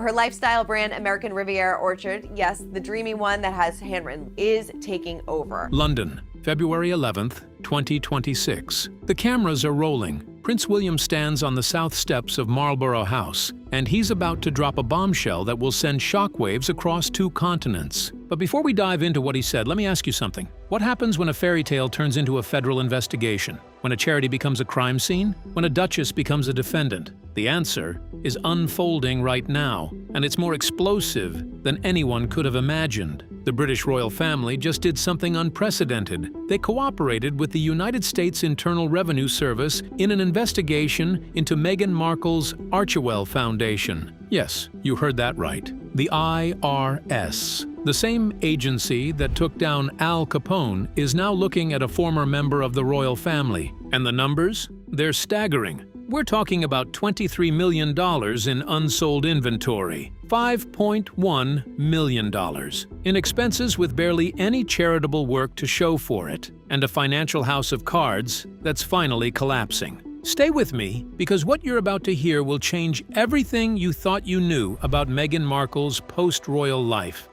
Now, her lifestyle brand, American Riviera Orchard, yes, the dreamy one that has handwritten, is taking over. London, February 11th, 2026. The cameras are rolling. Prince William stands on the south steps of Marlborough House, and he's about to drop a bombshell that will send shockwaves across 2 continents. But before we dive into what he said, let me ask you something. What happens when a fairy tale turns into a federal investigation? When a charity becomes a crime scene? When a duchess becomes a defendant? The answer is unfolding right now, and it's more explosive than anyone could have imagined. The British royal family just did something unprecedented. They cooperated with the United States Internal Revenue Service in an investigation into Meghan Markle's Archewell Foundation. Yes, you heard that right. The IRS. The same agency that took down Al Capone is now looking at a former member of the royal family. And the numbers? They're staggering. We're talking about $23 million in unsold inventory, $5.1 million in expenses with barely any charitable work to show for it, and a financial house of cards that's finally collapsing. Stay with me, because what you're about to hear will change everything you thought you knew about Meghan Markle's post-royal life.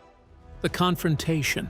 The confrontation.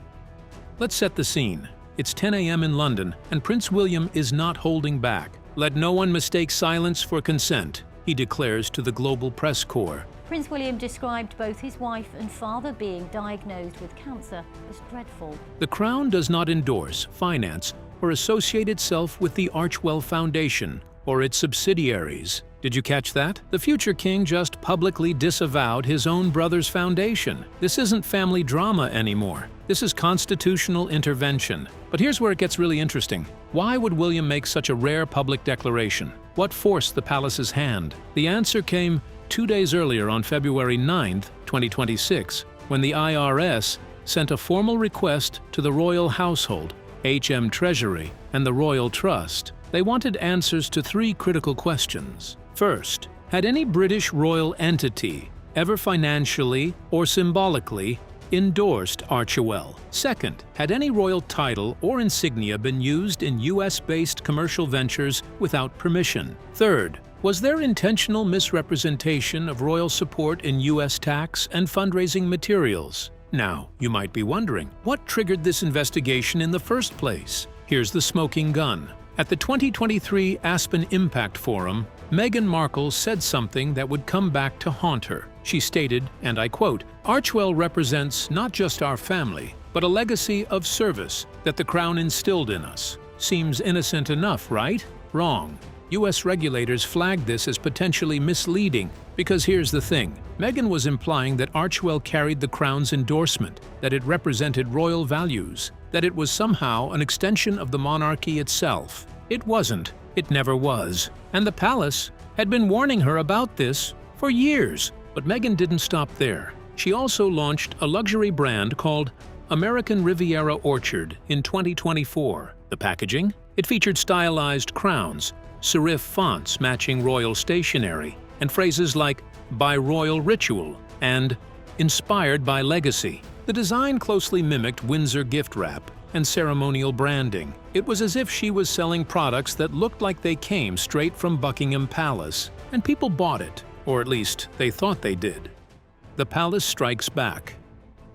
Let's set the scene. It's 10 a.m. in London, and Prince William is not holding back. Let no one mistake silence for consent, he declares to the global press corps. Prince William described both his wife and father being diagnosed with cancer as dreadful. The Crown does not endorse, finance, or associate itself with the Archewell Foundation or its subsidiaries. Did you catch that? The future king just publicly disavowed his own brother's foundation. This isn't family drama anymore. This is constitutional intervention. But here's where it gets really interesting. Why would William make such a rare public declaration? What forced the palace's hand? The answer came 2 days earlier on February 9th, 2026, when the IRS sent a formal request to the royal household, HM Treasury, and the Royal Trust. They wanted answers to 3 critical questions. First, had any British royal entity ever financially or symbolically endorsed Archewell? Second, had any royal title or insignia been used in US-based commercial ventures without permission? Third, was there intentional misrepresentation of royal support in US tax and fundraising materials? Now, you might be wondering, what triggered this investigation in the first place? Here's the smoking gun. At the 2023 Aspen Impact Forum, Meghan Markle said something that would come back to haunt her. She stated, and I quote, "Archewell represents not just our family, but a legacy of service that the Crown instilled in us. Seems innocent enough, right? Wrong. US regulators flagged this as potentially misleading, because here's the thing. Meghan was implying that Archewell carried the Crown's endorsement, that it represented royal values, that it was somehow an extension of the monarchy itself. It wasn't. It never was. And the palace had been warning her about this for years. But Meghan didn't stop there. She also launched a luxury brand called American Riviera Orchard in 2024. The packaging? It featured stylized crowns, serif fonts matching royal stationery, and phrases like "by royal ritual" and "inspired by legacy." The design closely mimicked Windsor gift wrap and ceremonial branding. It was as if she was selling products that looked like they came straight from Buckingham Palace, and people bought it, or at least they thought they did. The palace strikes back.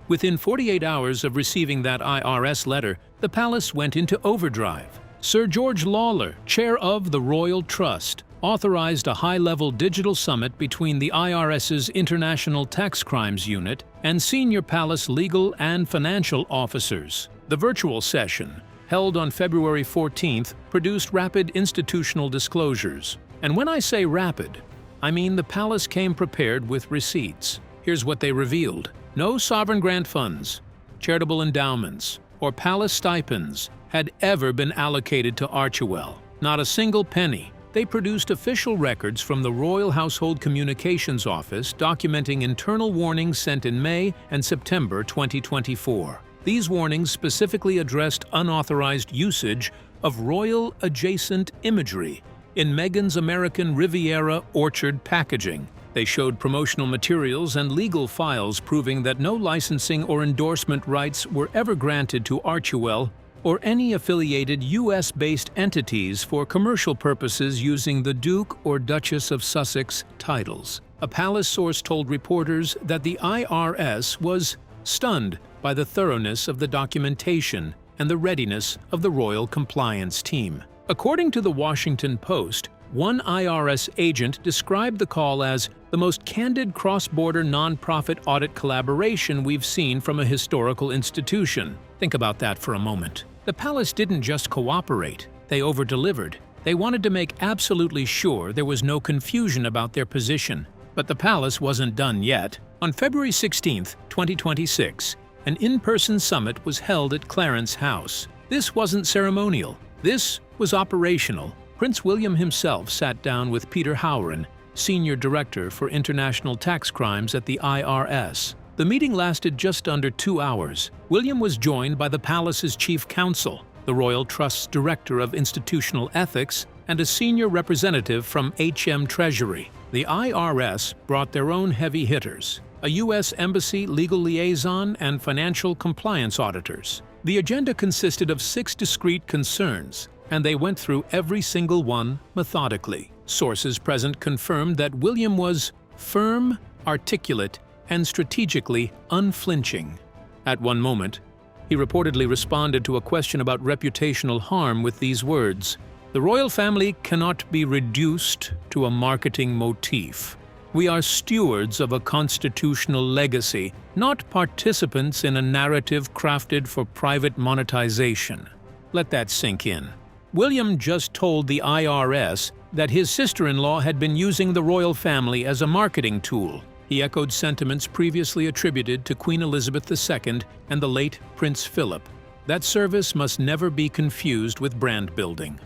Within 48 hours of receiving that IRS letter, the palace went into overdrive. Sir George Lawler, chair of the Royal Trust, authorized a high-level digital summit between the IRS's International Tax Crimes Unit and senior palace legal and financial officers. The virtual session, held on February 14th, produced rapid institutional disclosures. And when I say rapid, I mean the palace came prepared with receipts. Here's what they revealed. No sovereign grant funds, charitable endowments, or palace stipends had ever been allocated to Archewell. Not a single penny. They produced official records from the Royal Household Communications Office documenting internal warnings sent in May and September 2024. These warnings specifically addressed unauthorized usage of royal-adjacent imagery in Meghan's American Riviera Orchard packaging. They showed promotional materials and legal files proving that no licensing or endorsement rights were ever granted to Archewell or any affiliated US-based entities for commercial purposes using the Duke or Duchess of Sussex titles. A palace source told reporters that the IRS was stunned by the thoroughness of the documentation and the readiness of the royal compliance team. According to the Washington Post, one IRS agent described the call as the most candid cross-border nonprofit audit collaboration we've seen from a historical institution. Think about that for a moment. The palace didn't just cooperate, they over-delivered. They wanted to make absolutely sure there was no confusion about their position. But the palace wasn't done yet. On February 16, 2026, an in-person summit was held at Clarence House. This wasn't ceremonial. This was operational. Prince William himself sat down with Peter Howren, Senior Director for International Tax Crimes at the IRS. The meeting lasted just under 2 hours. William was joined by the palace's chief counsel, the Royal Trust's Director of Institutional Ethics, and a senior representative from HM Treasury. The IRS brought their own heavy hitters, a U.S. Embassy legal liaison and financial compliance auditors. The agenda consisted of 6 discrete concerns, and they went through every single one methodically. Sources present confirmed that William was firm, articulate, and strategically unflinching. At one moment, he reportedly responded to a question about reputational harm with these words: "The royal family cannot be reduced to a marketing motif. We are stewards of a constitutional legacy, not participants in a narrative crafted for private monetization." Let that sink in. William just told the IRS that his sister-in-law had been using the royal family as a marketing tool. He echoed sentiments previously attributed to Queen Elizabeth II and the late Prince Philip. That service must never be confused with brand building.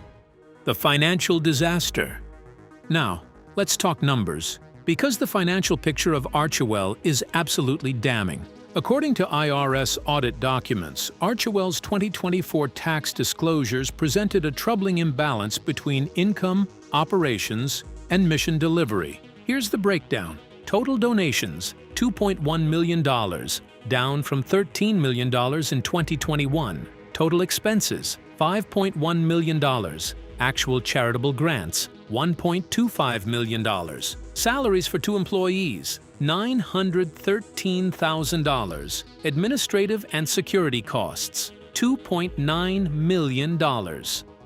The financial disaster. Now, let's talk numbers, because the financial picture of Archewell is absolutely damning. According to IRS audit documents, Archewell's 2024 tax disclosures presented a troubling imbalance between income, operations, and mission delivery. Here's the breakdown. Total donations, $2.1 million, down from $13 million in 2021. Total expenses, $5.1 million. Actual charitable grants, $1.25 million. Salaries for 2 employees, $913,000. Administrative and security costs, $2.9 million.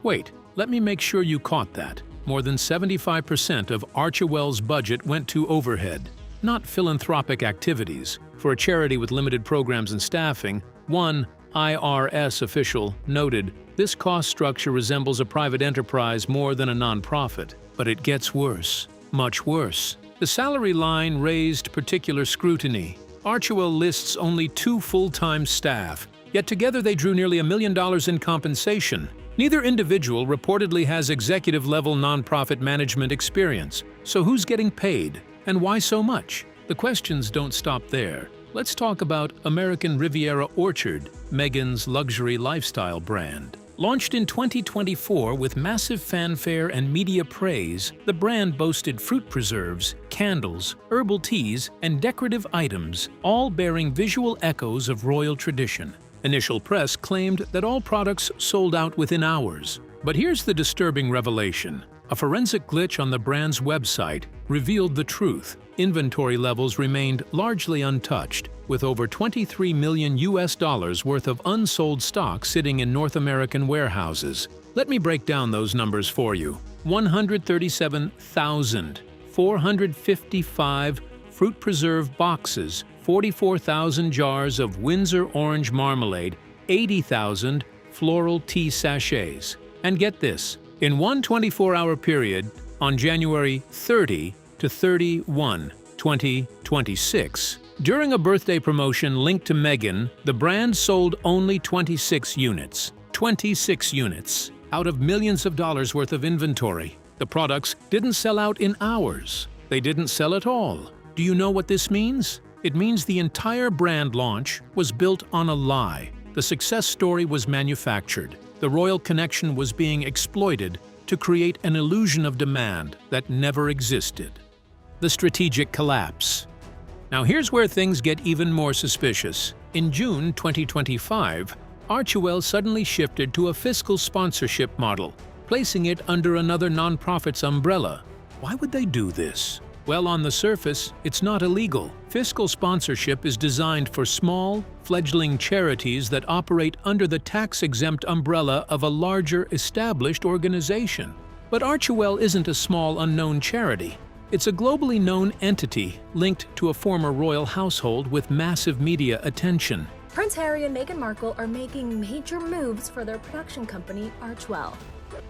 Wait, let me make sure you caught that. More than 75% of Archewell's budget went to overhead, not philanthropic activities. For a charity with limited programs and staffing, one IRS official noted, "This cost structure resembles a private enterprise more than a nonprofit." But it gets worse, much worse. The salary line raised particular scrutiny. Archewell lists only 2 full-time staff, yet together they drew nearly $1 million in compensation. Neither individual reportedly has executive-level nonprofit management experience. So who's getting paid? And why so much? The questions don't stop there. Let's talk about American Riviera Orchard, Meghan's luxury lifestyle brand. Launched in 2024 with massive fanfare and media praise, the brand boasted fruit preserves, candles, herbal teas, and decorative items, all bearing visual echoes of royal tradition. Initial press claimed that all products sold out within hours. But here's the disturbing revelation. A forensic glitch on the brand's website revealed the truth. Inventory levels remained largely untouched, with over $23 million worth of unsold stock sitting in North American warehouses. Let me break down those numbers for you. 137,455 fruit preserve boxes, 44,000 jars of Windsor orange marmalade, 80,000 floral tea sachets. And get this, in one 24-hour period, on January 30 to 31, 2026, during a birthday promotion linked to Meghan, the brand sold only 26 units. 26 units out of millions of dollars worth of inventory. The products didn't sell out in hours. They didn't sell at all. Do you know what this means? It means the entire brand launch was built on a lie. The success story was manufactured. The royal connection was being exploited to create an illusion of demand that never existed. The strategic collapse. Now here's where things get even more suspicious. In June 2025, Archewell suddenly shifted to a fiscal sponsorship model, placing it under another nonprofit's umbrella. Why would they do this? Well, on the surface, it's not illegal. Fiscal sponsorship is designed for small, fledgling charities that operate under the tax-exempt umbrella of a larger, established organization. But Archewell isn't a small, unknown charity. It's a globally known entity linked to a former royal household with massive media attention. Prince Harry and Meghan Markle are making major moves for their production company, Archewell.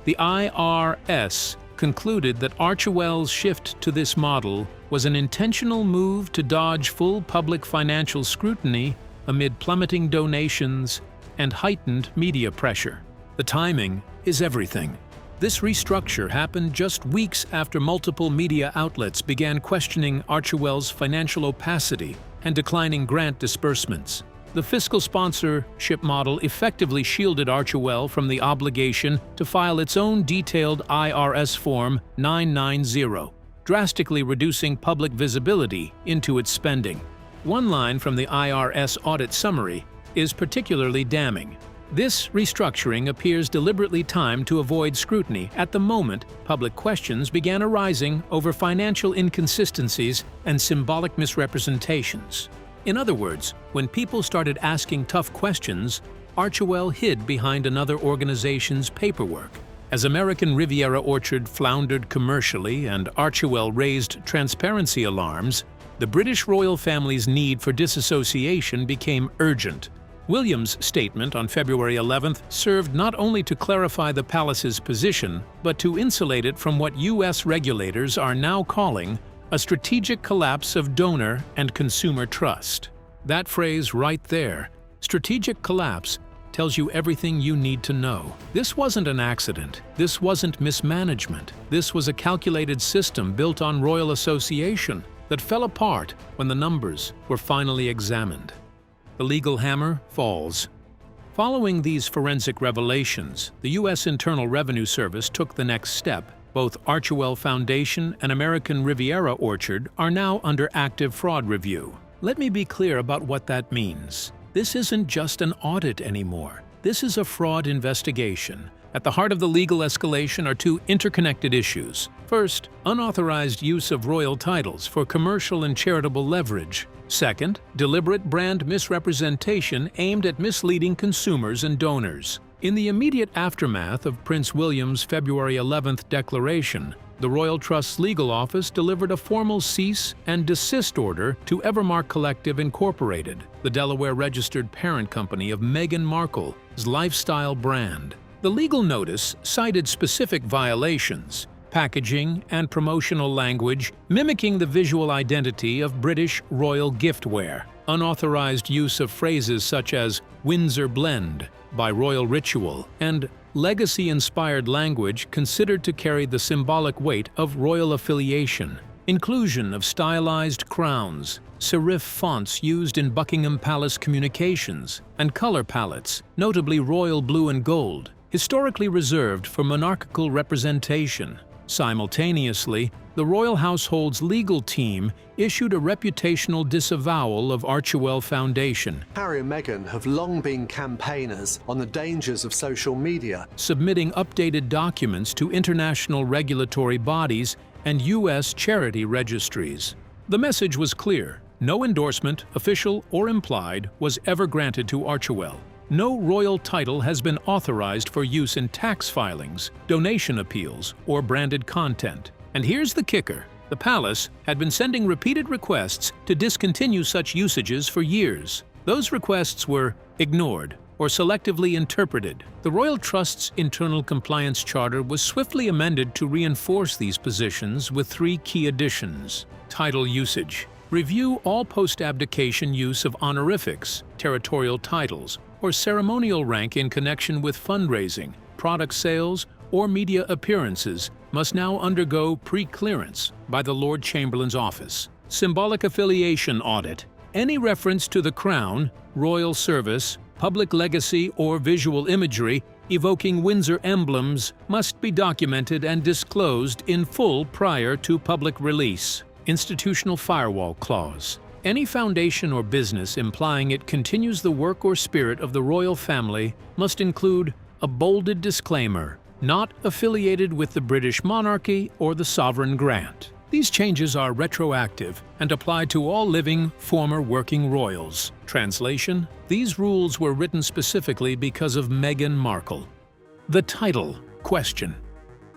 The IRS concluded that Archewell's shift to this model was an intentional move to dodge full public financial scrutiny amid plummeting donations and heightened media pressure. The timing is everything. This restructure happened just weeks after multiple media outlets began questioning Archewell's financial opacity and declining grant disbursements. The fiscal sponsorship model effectively shielded Archewell from the obligation to file its own detailed IRS Form 990, drastically reducing public visibility into its spending. One line from the IRS audit summary is particularly damning. This restructuring appears deliberately timed to avoid scrutiny at the moment public questions began arising over financial inconsistencies and symbolic misrepresentations. In other words, when people started asking tough questions, Archewell hid behind another organization's paperwork. As American Riviera Orchard floundered commercially and Archewell raised transparency alarms, the British royal family's need for disassociation became urgent. William's statement on February 11th served not only to clarify the palace's position, but to insulate it from what U.S. regulators are now calling a strategic collapse of donor and consumer trust. That phrase right there, strategic collapse, tells you everything you need to know. This wasn't an accident. This wasn't mismanagement. This was a calculated system built on royal association that fell apart when the numbers were finally examined. The legal hammer falls. Following these forensic revelations, the U.S. Internal Revenue Service took the next step. Both Archewell Foundation and American Riviera Orchard are now under active fraud review. Let me be clear about what that means. This isn't just an audit anymore. This is a fraud investigation. At the heart of the legal escalation are two interconnected issues. First, unauthorized use of royal titles for commercial and charitable leverage. Second, deliberate brand misrepresentation aimed at misleading consumers and donors. In the immediate aftermath of Prince William's February 11th declaration, the Royal Trust's legal office delivered a formal cease and desist order to Evermark Collective Incorporated, the Delaware-registered parent company of Meghan Markle's lifestyle brand. The legal notice cited specific violations: packaging and promotional language mimicking the visual identity of British royal giftware, unauthorized use of phrases such as Windsor blend by royal ritual, and legacy-inspired language considered to carry the symbolic weight of royal affiliation, inclusion of stylized crowns, serif fonts used in Buckingham Palace communications, and color palettes, notably royal blue and gold, historically reserved for monarchical representation. Simultaneously, the royal household's legal team issued a reputational disavowal of Archewell Foundation. Harry and Meghan have long been campaigners on the dangers of social media, submitting updated documents to international regulatory bodies and U.S. charity registries. The message was clear: no endorsement, official or implied, was ever granted to Archewell. No royal title has been authorized for use in tax filings, donation appeals, or branded content. And here's the kicker: the palace had been sending repeated requests to discontinue such usages for years. Those requests were ignored or selectively interpreted. The Royal Trust's internal compliance charter was swiftly amended to reinforce these positions with three key additions. Title usage: review all post-abdication use of honorifics, territorial titles, or ceremonial rank in connection with fundraising, product sales, or media appearances must now undergo pre-clearance by the Lord Chamberlain's office. Symbolic affiliation audit: any reference to the crown, royal service, public legacy, or visual imagery evoking Windsor emblems must be documented and disclosed in full prior to public release. Institutional firewall clause: any foundation or business implying it continues the work or spirit of the royal family must include a bolded disclaimer: not affiliated with the British monarchy or the sovereign grant. These changes are retroactive and apply to all living former working royals. Translation: these rules were written specifically because of Meghan Markle. The title question.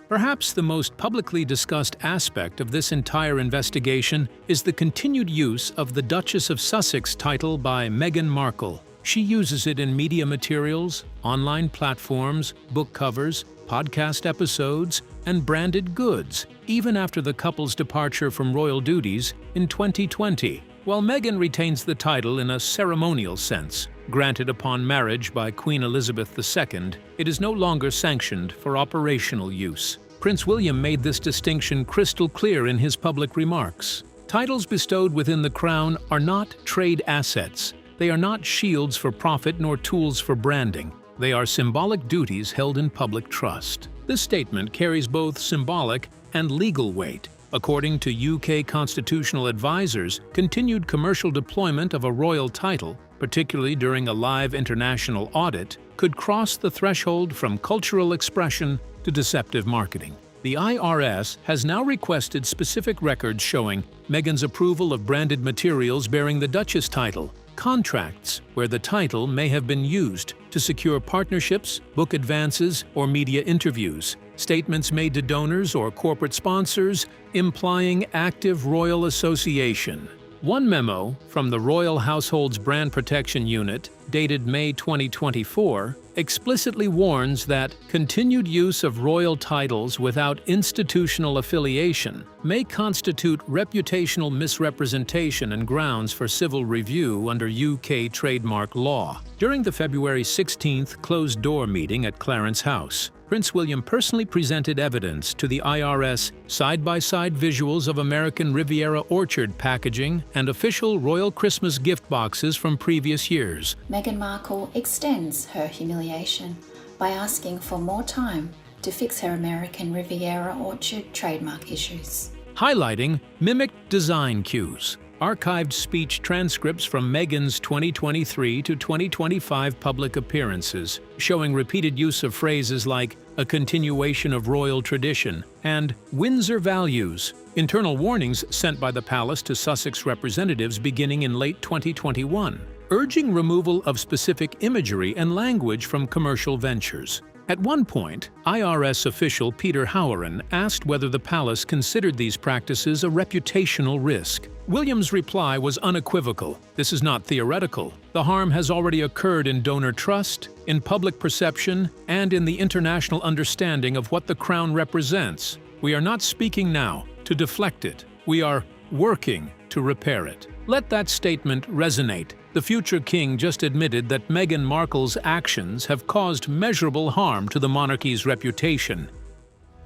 Perhaps the most publicly discussed aspect of this entire investigation is the continued use of the Duchess of Sussex title by Meghan Markle. She uses it in media materials, online platforms, book covers, podcast episodes, and branded goods, even after the couple's departure from royal duties in 2020. While Meghan retains the title in a ceremonial sense, granted upon marriage by Queen Elizabeth II, it is no longer sanctioned for operational use. Prince William made this distinction crystal clear in his public remarks. Titles bestowed within the crown are not trade assets. They are not shields for profit nor tools for branding. They are symbolic duties held in public trust. This statement carries both symbolic and legal weight. According to UK constitutional advisors, continued commercial deployment of a royal title, particularly during a live international audit, could cross the threshold from cultural expression to deceptive marketing. The IRS has now requested specific records showing Meghan's approval of branded materials bearing the Duchess title, contracts where the title may have been used to secure partnerships, book advances, or media interviews, statements made to donors or corporate sponsors implying active royal association. One memo from the Royal Household's Brand Protection Unit, dated May 2024, explicitly warns that continued use of royal titles without institutional affiliation may constitute reputational misrepresentation and grounds for civil review under UK trademark law. During the February 16th closed-door meeting at Clarence House, Prince William personally presented evidence to the IRS side-by-side visuals of American Riviera orchard packaging and official royal Christmas gift boxes from previous years. Meghan Markle extends her humiliation by asking for more time to fix her American Riviera orchard trademark issues. Highlighting mimicked design cues. Archived speech transcripts from Meghan's 2023 to 2025 public appearances, showing repeated use of phrases like a continuation of royal tradition and Windsor values. Internal warnings sent by the palace to Sussex representatives beginning in late 2021, urging removal of specific imagery and language from commercial ventures. At one point, IRS official Peter Howard asked whether the palace considered these practices a reputational risk. William's reply was unequivocal. This is not theoretical. The harm has already occurred in donor trust, in public perception, and in the international understanding of what the crown represents. We are not speaking now to deflect it. We are working to repair it. Let that statement resonate. The future king just admitted that Meghan Markle's actions have caused measurable harm to the monarchy's reputation.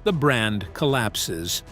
The brand collapses.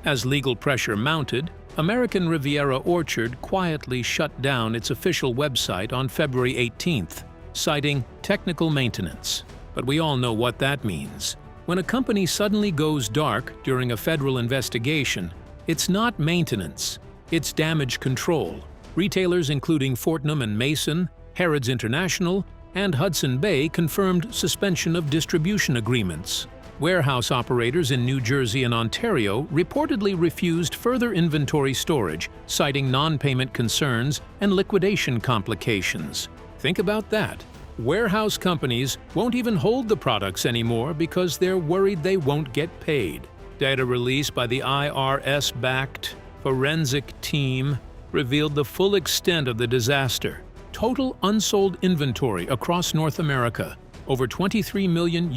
As legal pressure mounted, American Riviera Orchard quietly shut down its official website on February 18th, citing technical maintenance. But we all know what that means. When a company suddenly goes dark during a federal investigation, it's not maintenance, it's damage control. Retailers including Fortnum & Mason, Harrods International, and Hudson Bay confirmed suspension of distribution agreements. Warehouse operators in New Jersey and Ontario reportedly refused further inventory storage, citing non-payment concerns and liquidation complications. Think about that. Warehouse companies won't even hold the products anymore because they're worried they won't get paid. Data released by the IRS-backed forensic team revealed the full extent of the disaster. Total unsold inventory across North America, over $23 million.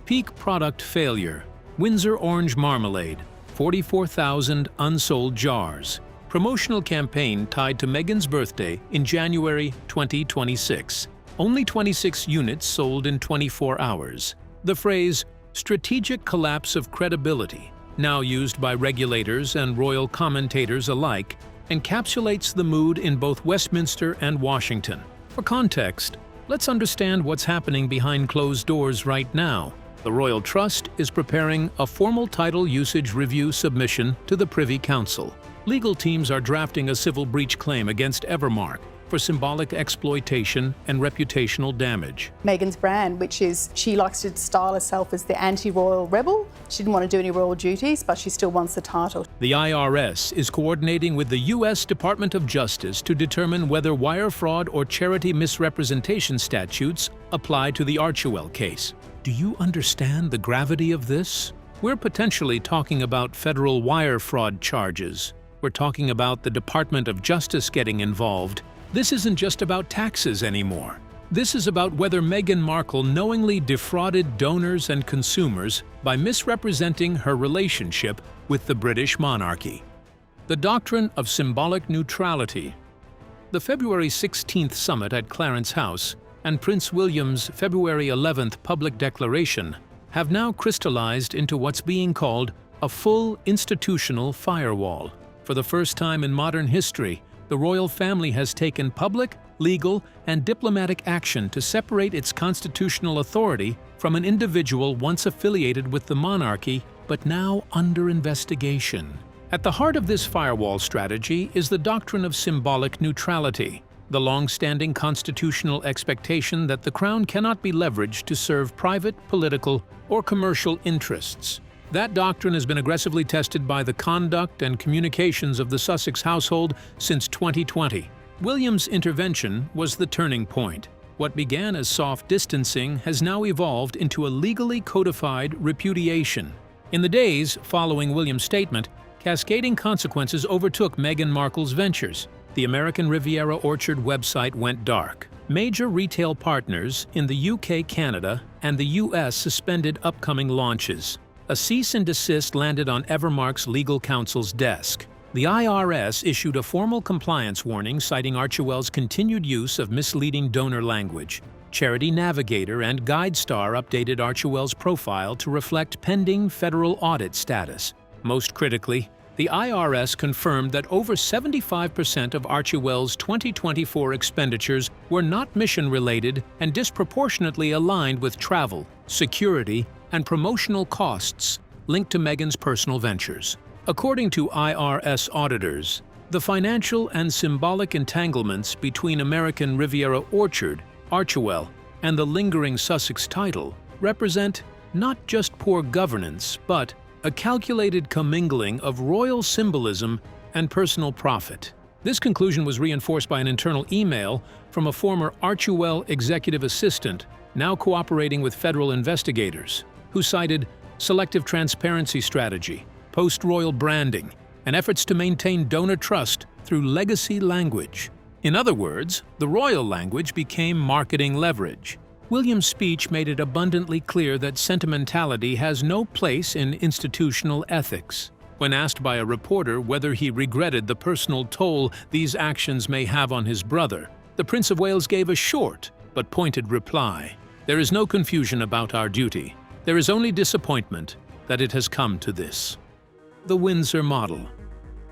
Peak product failure. Windsor orange marmalade, 44,000 unsold jars. Promotional campaign tied to Meghan's birthday in January 2026. Only 26 units sold in 24 hours. The phrase, strategic collapse of credibility, now used by regulators and royal commentators alike, encapsulates the mood in both Westminster and Washington. For context, let's understand what's happening behind closed doors right now. The Royal Trust is preparing a formal title usage review submission to the Privy Council. Legal teams are drafting a civil breach claim against Evermark for symbolic exploitation and reputational damage. Meghan's brand, which is she likes to style herself as the anti-royal rebel, She didn't want to do any royal duties, but she still wants the title. The IRS is coordinating with the U.S. Department of Justice to determine whether wire fraud or charity misrepresentation statutes apply to the Archewell case. Do you understand the gravity of this? We're potentially talking about federal wire fraud charges. We're talking about the Department of Justice getting involved. This isn't just about taxes anymore. This is about whether Meghan Markle knowingly defrauded donors and consumers by misrepresenting her relationship with the British monarchy. The doctrine of symbolic neutrality. The February 16th summit at Clarence House and Prince William's February 11th public declaration have now crystallized into what's being called a full institutional firewall. For the first time in modern history, the royal family has taken public, legal, and diplomatic action to separate its constitutional authority from an individual once affiliated with the monarchy, but now under investigation. At the heart of this firewall strategy is the doctrine of symbolic neutrality, the long-standing constitutional expectation that the crown cannot be leveraged to serve private, political, or commercial interests. That doctrine has been aggressively tested by the conduct and communications of the Sussex household since 2020. William's intervention was the turning point. What began as soft distancing has now evolved into a legally codified repudiation. In the days following William's statement, cascading consequences overtook Meghan Markle's ventures. The American Riviera Orchard website went dark. Major retail partners in the UK, Canada, and the US suspended upcoming launches. A cease and desist landed on Evermark's legal counsel's desk. The IRS issued a formal compliance warning citing Archewell's continued use of misleading donor language. Charity Navigator and GuideStar updated Archewell's profile to reflect pending federal audit status. Most critically, the IRS confirmed that over 75% of Archewell's 2024 expenditures were not mission-related and disproportionately aligned with travel, security, and promotional costs linked to Meghan's personal ventures. According to IRS auditors, the financial and symbolic entanglements between American Riviera Orchard, Archewell, and the lingering Sussex title represent not just poor governance, but a calculated commingling of royal symbolism and personal profit. This conclusion was reinforced by an internal email from a former Archewell executive assistant, now cooperating with federal investigators, who cited selective transparency strategy, post-royal branding, and efforts to maintain donor trust through legacy language. In other words, the royal language became marketing leverage. William's speech made it abundantly clear that sentimentality has no place in institutional ethics. When asked by a reporter whether he regretted the personal toll these actions may have on his brother, the Prince of Wales gave a short but pointed reply. "There is no confusion about our duty. There is only disappointment that it has come to this." The Windsor model.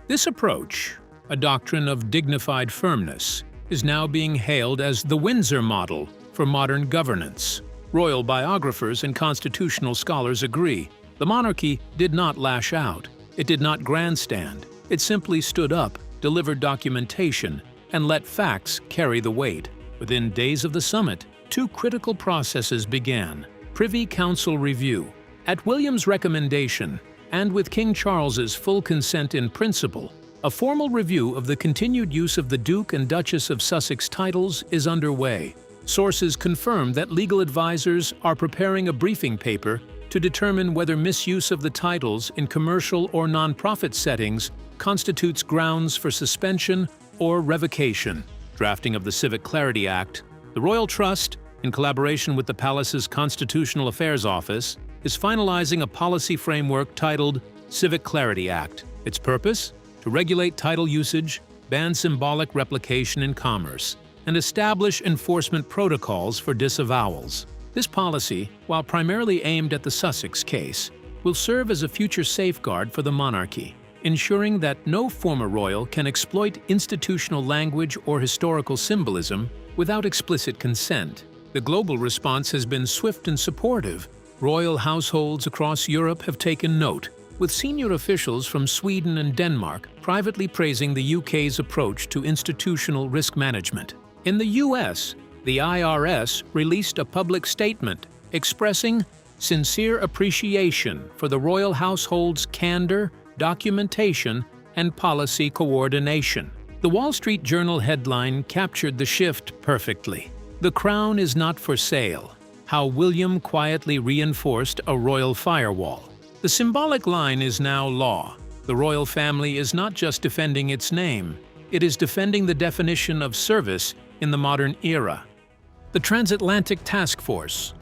This approach, a doctrine of dignified firmness, is now being hailed as the Windsor model for modern governance. Royal biographers and constitutional scholars agree. The monarchy did not lash out. It did not grandstand. It simply stood up, delivered documentation, and let facts carry the weight. Within days of the summit, two critical processes began. Privy Council review. At William's recommendation, and with King Charles's full consent in principle, a formal review of the continued use of the Duke and Duchess of Sussex titles is underway. Sources confirm that legal advisors are preparing a briefing paper to determine whether misuse of the titles in commercial or nonprofit settings constitutes grounds for suspension or revocation. Drafting of the Civic Clarity Act. The Royal Trust, in collaboration with the Palace's Constitutional Affairs Office, is finalizing a policy framework titled Civic Clarity Act. Its purpose? To regulate title usage, ban symbolic replication in commerce, and establish enforcement protocols for disavowals. This policy, while primarily aimed at the Sussex case, will serve as a future safeguard for the monarchy, ensuring that no former royal can exploit institutional language or historical symbolism without explicit consent. The global response has been swift and supportive. Royal households across Europe have taken note, with senior officials from Sweden and Denmark privately praising the UK's approach to institutional risk management. In the US, the IRS released a public statement expressing sincere appreciation for the royal household's candor, documentation, and policy coordination. The Wall Street Journal headline captured the shift perfectly. "The crown is not for sale. How William quietly reinforced a royal firewall." The symbolic line is now law. The royal family is not just defending its name, it is defending the definition of service in the modern era. The Transatlantic Task Force.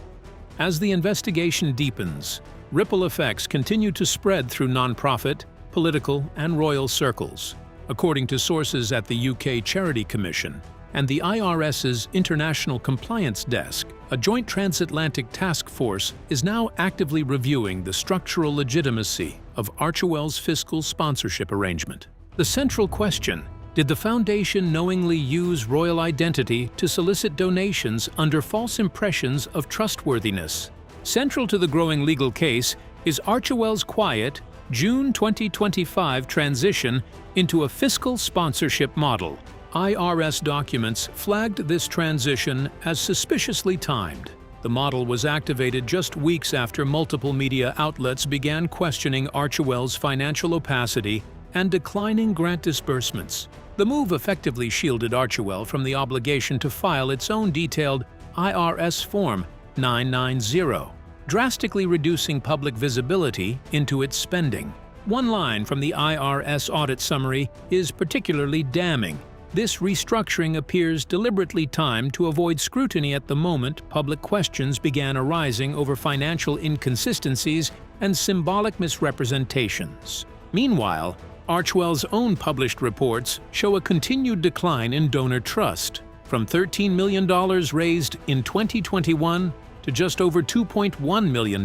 As the investigation deepens, ripple effects continue to spread through nonprofit, political, and royal circles. According to sources at the UK Charity Commission and the IRS's International Compliance Desk, a joint transatlantic task force is now actively reviewing the structural legitimacy of Archewell's fiscal sponsorship arrangement. The central question: did the foundation knowingly use royal identity to solicit donations under false impressions of trustworthiness? Central to the growing legal case is Archewell's quiet, June 2025 transition into a fiscal sponsorship model. IRS documents flagged this transition as suspiciously timed. The model was activated just weeks after multiple media outlets began questioning Archewell's financial opacity and declining grant disbursements. The move effectively shielded Archewell from the obligation to file its own detailed IRS Form 990, drastically reducing public visibility into its spending. One line from the IRS audit summary is particularly damning. This restructuring appears deliberately timed to avoid scrutiny at the moment public questions began arising over financial inconsistencies and symbolic misrepresentations. Meanwhile, Archewell's own published reports show a continued decline in donor trust, from $13 million raised in 2021 to just over $2.1 million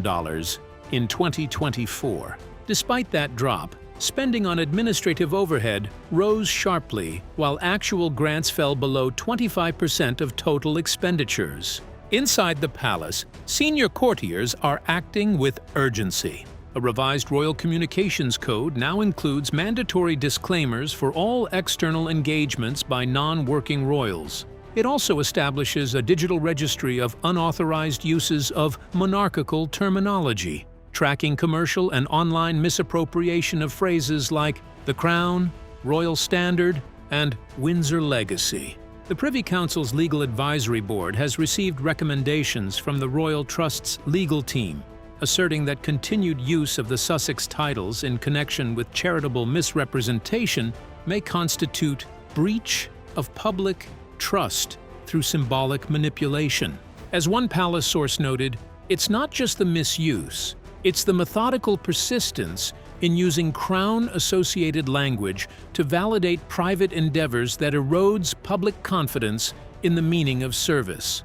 in 2024. Despite that drop, spending on administrative overhead rose sharply, while actual grants fell below 25% of total expenditures. Inside the palace, senior courtiers are acting with urgency. A revised Royal Communications Code now includes mandatory disclaimers for all external engagements by non-working royals. It also establishes a digital registry of unauthorized uses of monarchical terminology, tracking commercial and online misappropriation of phrases like the Crown, Royal Standard, and Windsor Legacy. The Privy Council's Legal Advisory Board has received recommendations from the Royal Trust's legal team, asserting that continued use of the Sussex titles in connection with charitable misrepresentation may constitute breach of public trust through symbolic manipulation. As one palace source noted, it's not just the misuse, it's the methodical persistence in using Crown-associated language to validate private endeavors that erodes public confidence in the meaning of service.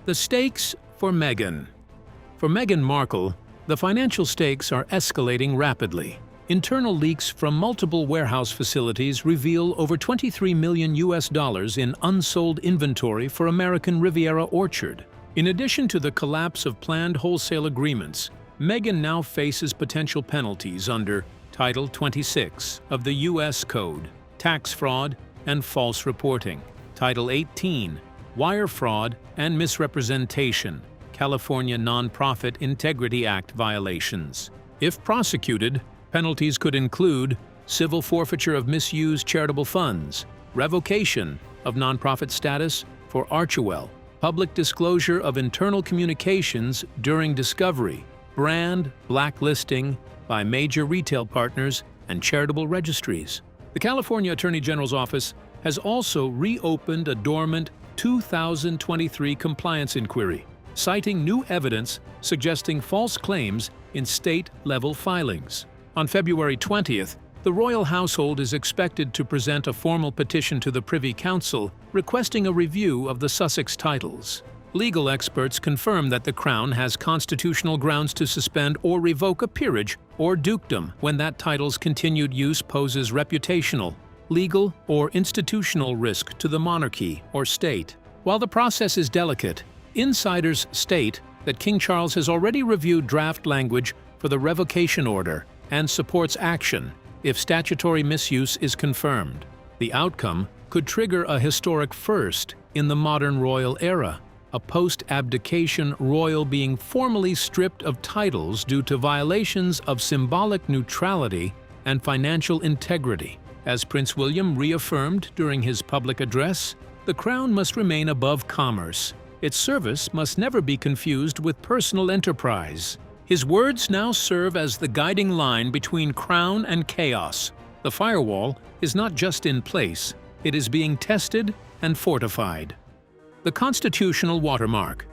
The stakes for Meghan. For Meghan Markle, the financial stakes are escalating rapidly. Internal leaks from multiple warehouse facilities reveal over $23 million in unsold inventory for American Riviera Orchard. In addition to the collapse of planned wholesale agreements, Meghan now faces potential penalties under Title 26 of the U.S. Code, tax fraud and false reporting, Title 18, wire fraud and misrepresentation, California Nonprofit Integrity Act violations. If prosecuted, penalties could include civil forfeiture of misused charitable funds, revocation of nonprofit status for Archewell, public disclosure of internal communications during discovery, brand blacklisting by major retail partners and charitable registries. The California Attorney General's office has also reopened a dormant 2023 compliance inquiry, citing new evidence suggesting false claims in state-level filings. On February 20th, the royal household is expected to present a formal petition to the Privy Council requesting a review of the Sussex titles. Legal experts confirm that the Crown has constitutional grounds to suspend or revoke a peerage or dukedom when that title's continued use poses reputational, legal, or institutional risk to the monarchy or state. While the process is delicate, insiders state that King Charles has already reviewed draft language for the revocation order and supports action if statutory misuse is confirmed. The outcome could trigger a historic first in the modern royal era, a post-abdication royal being formally stripped of titles due to violations of symbolic neutrality and financial integrity. As Prince William reaffirmed during his public address, the crown must remain above commerce. Its service must never be confused with personal enterprise. His words now serve as the guiding line between crown and chaos. The firewall is not just in place, it is being tested and fortified. The constitutional watermark.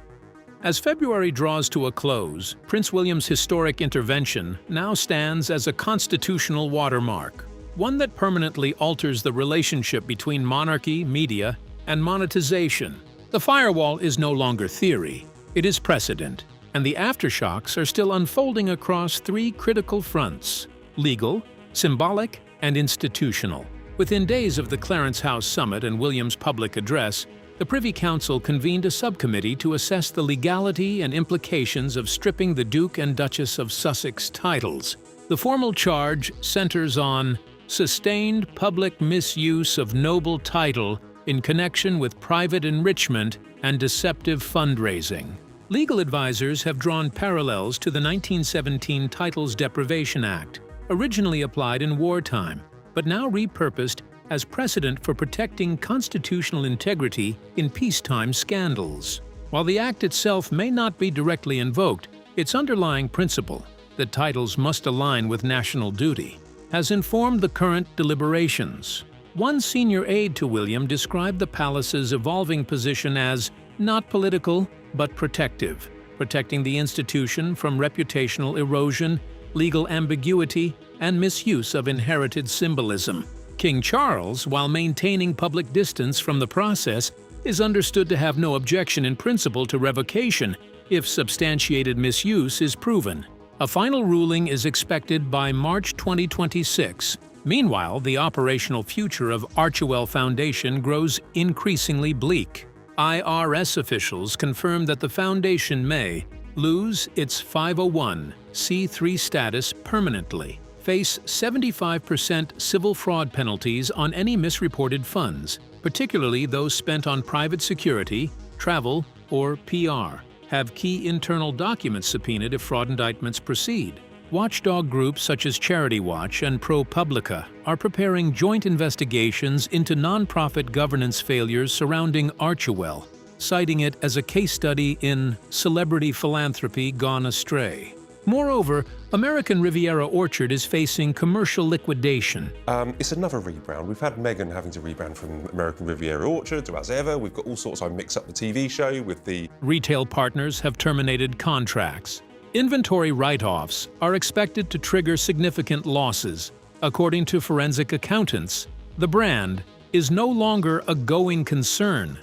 As February draws to a close, Prince William's historic intervention now stands as a constitutional watermark, one that permanently alters the relationship between monarchy, media, and monetization. The firewall is no longer theory, it is precedent, and the aftershocks are still unfolding across three critical fronts: legal, symbolic, and institutional. Within days of the Clarence House Summit and William's public address, the Privy Council convened a subcommittee to assess the legality and implications of stripping the Duke and Duchess of Sussex titles. The formal charge centers on sustained public misuse of noble title in connection with private enrichment and deceptive fundraising. Legal advisors have drawn parallels to the 1917 Titles Deprivation Act, originally applied in wartime, but now repurposed as precedent for protecting constitutional integrity in peacetime scandals. While the act itself may not be directly invoked, its underlying principle, that titles must align with national duty, has informed the current deliberations. One senior aide to William described the palace's evolving position as not political, but protective, protecting the institution from reputational erosion, legal ambiguity, and misuse of inherited symbolism. King Charles, while maintaining public distance from the process, is understood to have no objection in principle to revocation if substantiated misuse is proven. A final ruling is expected by March 2026. Meanwhile, the operational future of Archewell Foundation grows increasingly bleak. IRS officials confirm that the foundation may lose its 501(c)(3) status permanently, face 75% civil fraud penalties on any misreported funds, particularly those spent on private security, travel, or PR, have key internal documents subpoenaed if fraud indictments proceed. Watchdog groups such as Charity Watch and ProPublica are preparing joint investigations into nonprofit governance failures surrounding Archewell, citing it as a case study in celebrity philanthropy gone astray. Moreover, American Riviera Orchard is facing commercial liquidation. It's another rebrand. We've had Meghan having to rebrand from American Riviera Orchard to As Ever. We've got all sorts. I mix up the TV show with the... Retail partners have terminated contracts. Inventory write-offs are expected to trigger significant losses. According to forensic accountants, the brand is no longer a going concern.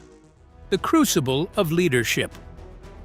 The crucible of leadership.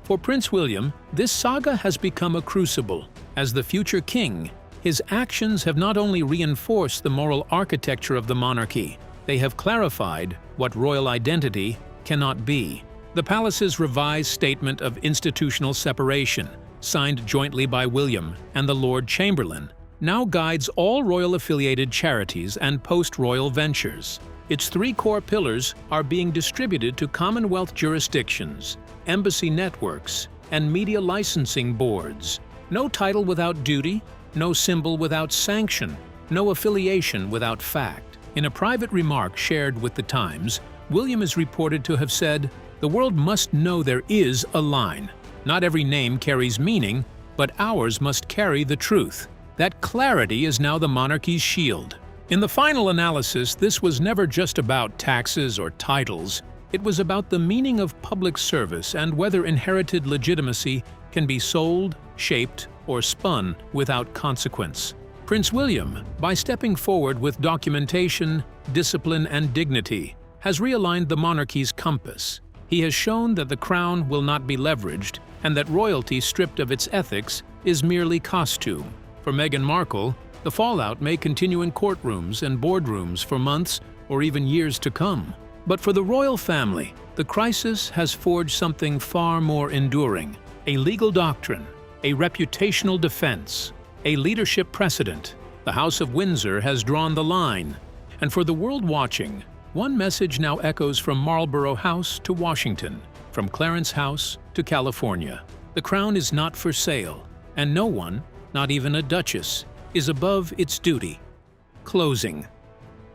For Prince William, this saga has become a crucible. As the future king, his actions have not only reinforced the moral architecture of the monarchy, they have clarified what royal identity cannot be. The palace's revised statement of institutional separation, signed jointly by William and the Lord Chamberlain, now guides all royal-affiliated charities and post-royal ventures. Its three core pillars are being distributed to Commonwealth jurisdictions, embassy networks, and media licensing boards. No title without duty, no symbol without sanction, no affiliation without fact. In a private remark shared with The Times, William is reported to have said, "The world must know there is a line. Not every name carries meaning, but ours must carry the truth." That clarity is now the monarchy's shield. In the final analysis, this was never just about taxes or titles. It was about the meaning of public service and whether inherited legitimacy can be sold, shaped, or spun without consequence. Prince William, by stepping forward with documentation, discipline, and dignity, has realigned the monarchy's compass. He has shown that the crown will not be leveraged and that royalty stripped of its ethics is merely costume. For Meghan Markle, the fallout may continue in courtrooms and boardrooms for months or even years to come. But for the royal family, the crisis has forged something far more enduring: a legal doctrine, a reputational defense, a leadership precedent. The House of Windsor has drawn the line. And for the world watching, one message now echoes from Marlborough House to Washington. from Clarence House to California. The crown is not for sale, and no one, not even a duchess, is above its duty. Closing.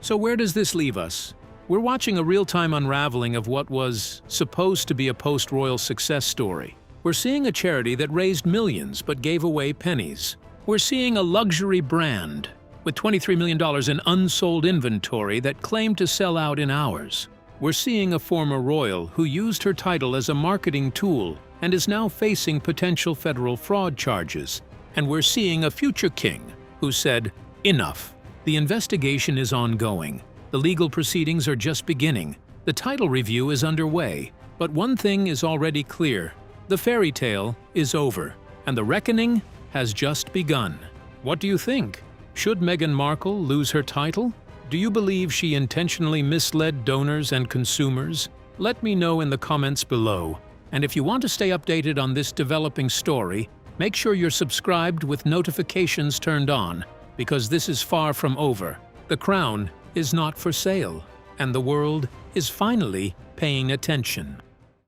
So where does this leave us? We're watching a real-time unraveling of what was supposed to be a post-royal success story. We're seeing a charity that raised millions but gave away pennies. We're seeing a luxury brand with $23 million in unsold inventory that claimed to sell out in hours. We're seeing a former royal who used her title as a marketing tool and is now facing potential federal fraud charges. And we're seeing a future king who said, "Enough." The investigation is ongoing. The legal proceedings are just beginning. The title review is underway. But one thing is already clear. The fairy tale is over, and the reckoning has just begun. What do you think? Should Meghan Markle lose her title? Do you believe she intentionally misled donors and consumers? Let me know in the comments below. And if you want to stay updated on this developing story, make sure you're subscribed with notifications turned on, because this is far from over. The crown is not for sale, and the world is finally paying attention.